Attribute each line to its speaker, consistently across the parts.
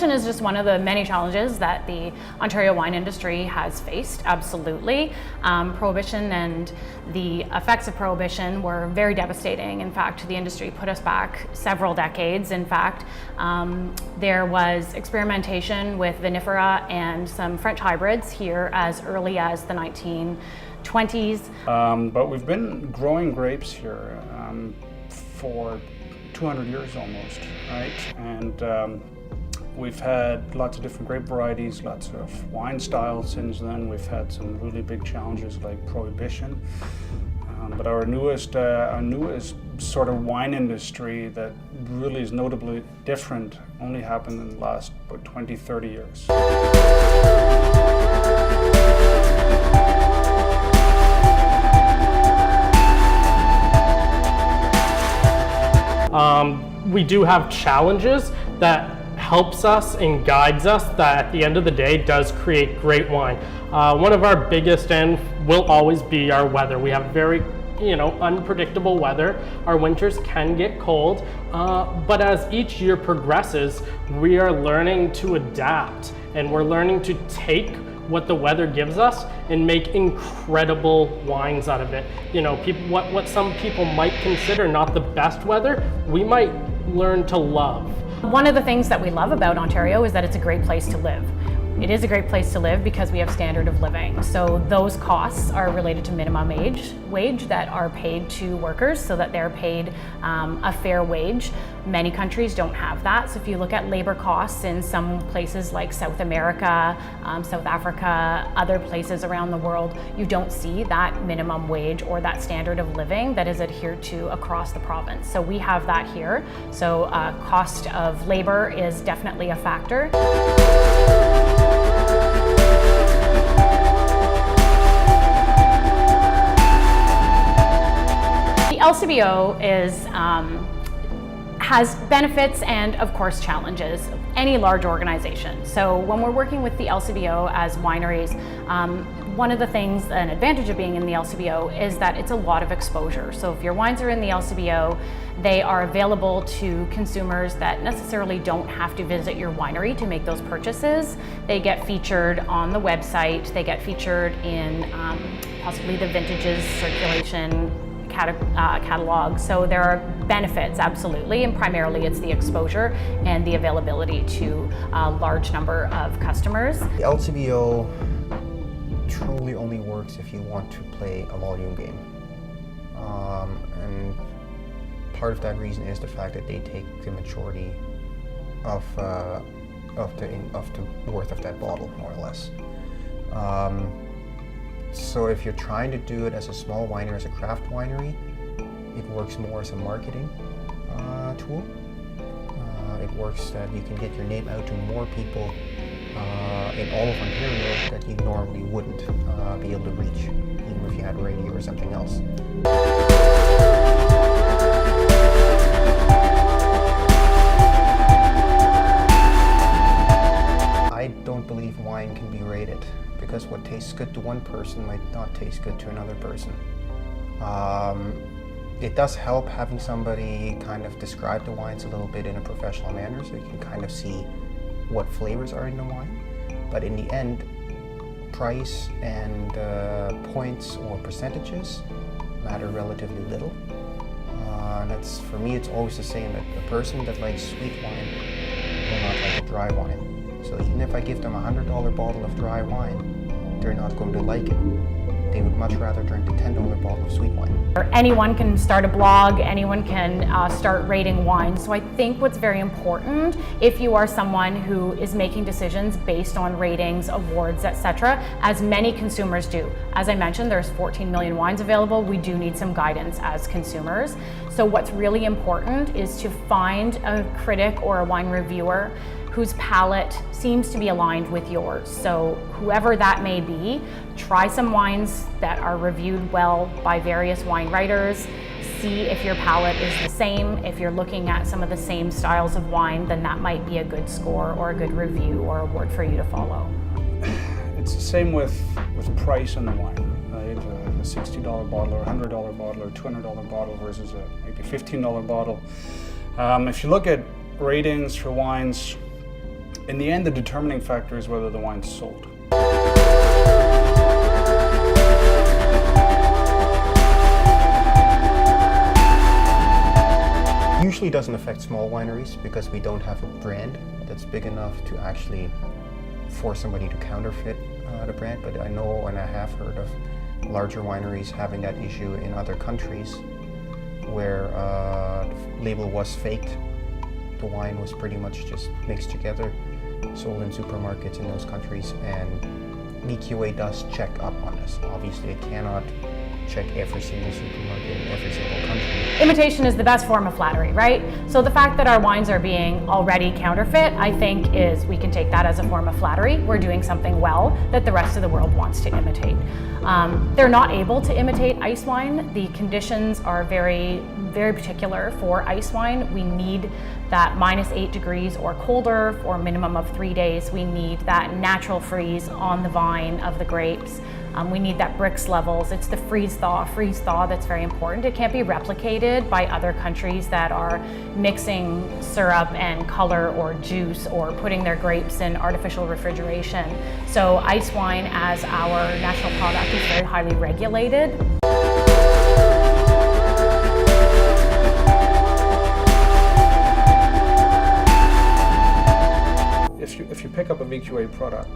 Speaker 1: Prohibition is just one of the many challenges that the Ontario wine industry has faced, absolutely. Prohibition and the effects of Prohibition were very devastating. In fact, the industry put us back several decades. In fact, there was experimentation with vinifera and some French hybrids here as early as the 1920s.
Speaker 2: But we've been growing grapes here for 200 years almost, right? And we've had lots of different grape varieties, lots of wine styles since then. We've had some really big challenges like Prohibition. But our newest sort of wine industry that really is notably different only happened in the last about 20, 30 years.
Speaker 3: We do have challenges that helps us and guides us that at the end of the day does create great wine. One of our biggest and will always be our weather. We have very unpredictable weather. Our winters can get cold, but as each year progresses, we are learning to adapt and we're learning to take what the weather gives us and make incredible wines out of it. What some people might consider not the best weather, we might learn to love.
Speaker 1: One of the things that we love about Ontario is that it's a great place to live. It is a great place to live because we have standard of living. So those costs are related to minimum wage that are paid to workers so that they're paid a fair wage. Many countries don't have that. So if you look at labor costs in some places like South America, South Africa, other places around the world, you don't see that minimum wage or that standard of living that is adhered to across the province. So we have that here. So cost of labor is definitely a factor. The LCBO has benefits and of course challenges, any large organization. So when we're working with the LCBO as wineries, one of the things, an advantage of being in the LCBO is that it's a lot of exposure. So if your wines are in the LCBO, they are available to consumers that necessarily don't have to visit your winery to make those purchases. They get featured on the website, they get featured in possibly the vintages circulation catalog. So there are benefits, absolutely, and primarily it's the exposure and the availability to a large number of customers.
Speaker 4: The LCBO truly only works if you want to play a volume game. And part of that reason is the fact that they take the majority of the worth of that bottle, more or less. So if you're trying to do it as a small winery, as a craft winery, it works more as a marketing tool. It works that you can get your name out to more people in all of Ontario that you normally wouldn't be able to reach, even if you had radio or something else. I don't believe wine can be rated, because what tastes good to one person might not taste good to another person. It does help having somebody kind of describe the wines a little bit in a professional manner so you can kind of see what flavors are in the wine. But in the end, price and points or percentages matter relatively little. That's, for me, it's always the same. That a person that likes sweet wine will not like a dry wine. So even if I give them a $100 bottle of dry wine, they're not going to like it. They would much rather drink the $10 bottle of sweet wine.
Speaker 1: Anyone can start a blog, anyone can start rating wine. So I think what's very important, if you are someone who is making decisions based on ratings, awards, etc., as many consumers do. As I mentioned, there's 14 million wines available. We do need some guidance as consumers. So what's really important is to find a critic or a wine reviewer whose palate seems to be aligned with yours. So whoever that may be, try some wines that are reviewed well by various wine writers, see if your palate is the same. If you're looking at some of the same styles of wine, then that might be a good score or a good review or award for you to follow.
Speaker 2: It's the same with price on the wine, right? A $60 bottle or $100 bottle or $200 bottle versus a maybe $15 bottle. If you look at ratings for wines, In the end, the determining factor is whether the wine's sold.
Speaker 4: Usually doesn't affect small wineries because we don't have a brand that's big enough to actually force somebody to counterfeit the brand, but I know and I have heard of larger wineries having that issue in other countries where the label was faked. The wine was pretty much just mixed together, sold in supermarkets in those countries, and VQA does check up on this. Obviously it cannot check every single supermarket in every single country.
Speaker 1: Imitation is the best form of flattery, right? So the fact that our wines are being already counterfeit, I think we can take that as a form of flattery. We're doing something well that the rest of the world wants to imitate. They're not able to imitate ice wine. The conditions are very, very particular for ice wine. We need that -8 degrees or colder for a minimum of 3 days. We need that natural freeze on the vine of the grapes. We need that Brix levels. It's the freeze thaw that's very important. It can't be replicated by other countries that are mixing syrup and color or juice or putting their grapes in artificial refrigeration. So ice wine as our national product is very highly regulated.
Speaker 2: If you pick up a VQA product,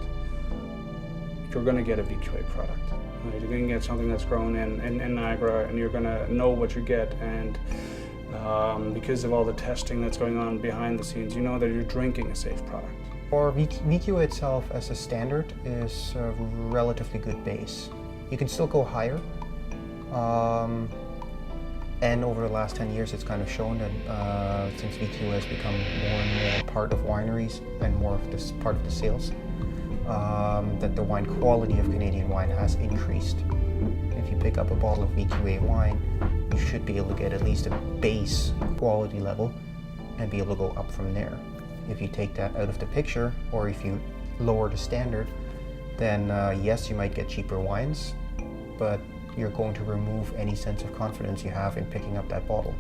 Speaker 2: you're going to get a VQA product. Right? You're going to get something that's grown in Niagara, and you're going to know what you get. And because of all the testing that's going on behind the scenes, you know that you're drinking a safe product.
Speaker 4: Or VQA itself as a standard is a relatively good base. You can still go higher. And over the last 10 years, it's kind of shown that since VQA has become more and more part of wineries and more of this part of the sales, that the wine quality of Canadian wine has increased. If you pick up a bottle of VQA wine, you should be able to get at least a base quality level and be able to go up from there. If you take that out of the picture, or if you lower the standard, then yes, you might get cheaper wines, but you're going to remove any sense of confidence you have in picking up that bottle.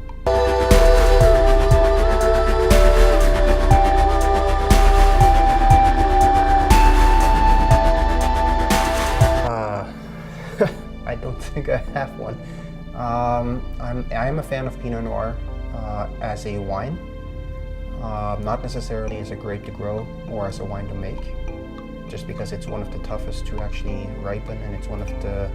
Speaker 4: I don't think I have one. I'm a fan of Pinot Noir as a wine, not necessarily as a grape to grow or as a wine to make, just because it's one of the toughest to actually ripen, and it's one of the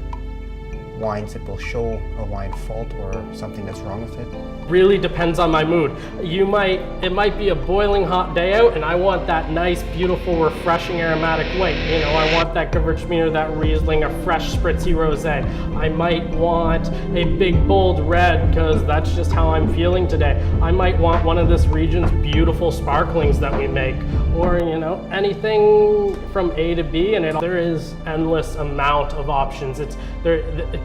Speaker 4: wines that will show a wine fault or something that's wrong with it.
Speaker 3: Really depends on my mood. It might be a boiling hot day out and I want that nice, beautiful, refreshing aromatic white. You know, I want that Gewürztraminer, that Riesling, a fresh, spritzy rosé. I might want a big, bold red because that's just how I'm feeling today. I might want one of this region's beautiful sparklings that we make, or you know, anything from A to B, and there is endless amount of options.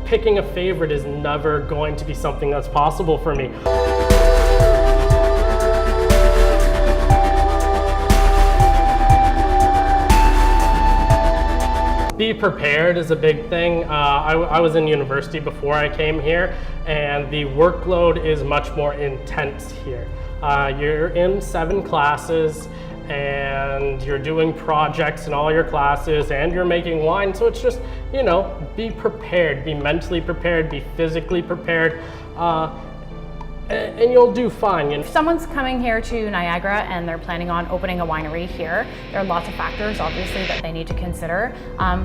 Speaker 3: Picking a favorite is never going to be something that's possible for me. Be prepared is a big thing. I was in university before I came here, and the workload is much more intense here. You're in 7 classes, and you're doing projects in all your classes, and you're making wine, so it's just, you know, be prepared, be mentally prepared, be physically prepared, and you'll do fine.
Speaker 1: If someone's coming here to Niagara and they're planning on opening a winery here, there are lots of factors, obviously, that they need to consider.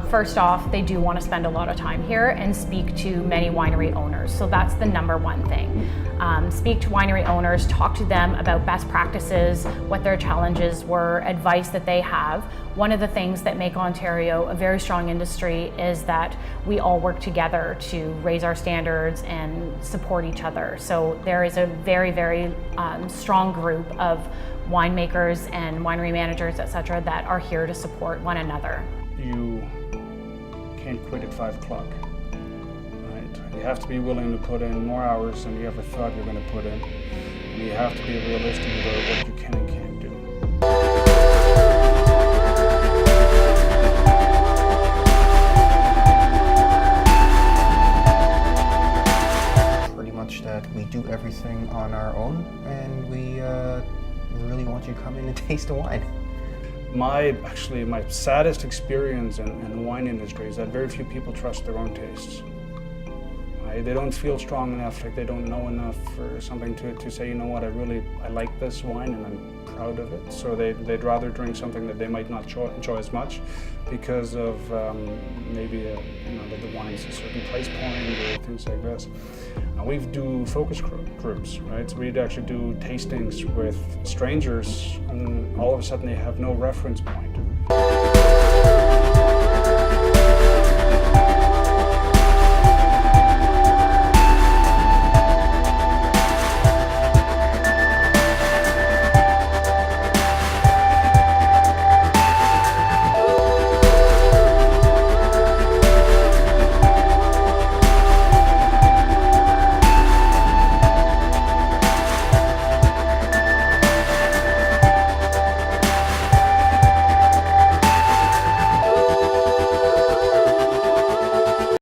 Speaker 1: First off, they do want to spend a lot of time here and speak to many winery owners, so that's the #1 thing. Speak to winery owners, talk to them about best practices, what their challenges were, advice that they have. One of the things that make Ontario a very strong industry is that we all work together to raise our standards and support each other. So there is a very, very strong group of winemakers and winery managers, etc., that are here to support one another.
Speaker 2: You can't quit at 5 o'clock. You have to be willing to put in more hours than you ever thought you were going to put in. And you have to be realistic about what you can and can't do.
Speaker 4: Pretty much that we do everything on our own, and we really want you to come in and taste the wine.
Speaker 2: My saddest experience in the wine industry is that very few people trust their own tastes. They don't feel strong enough, like they don't know enough or something to say, you know what, I like this wine and I'm proud of it. So they'd rather drink something that they might not enjoy as much because of maybe that the wine's a certain price point or things like this. We do focus groups, right? So we'd actually do tastings with strangers, and all of a sudden they have no reference point.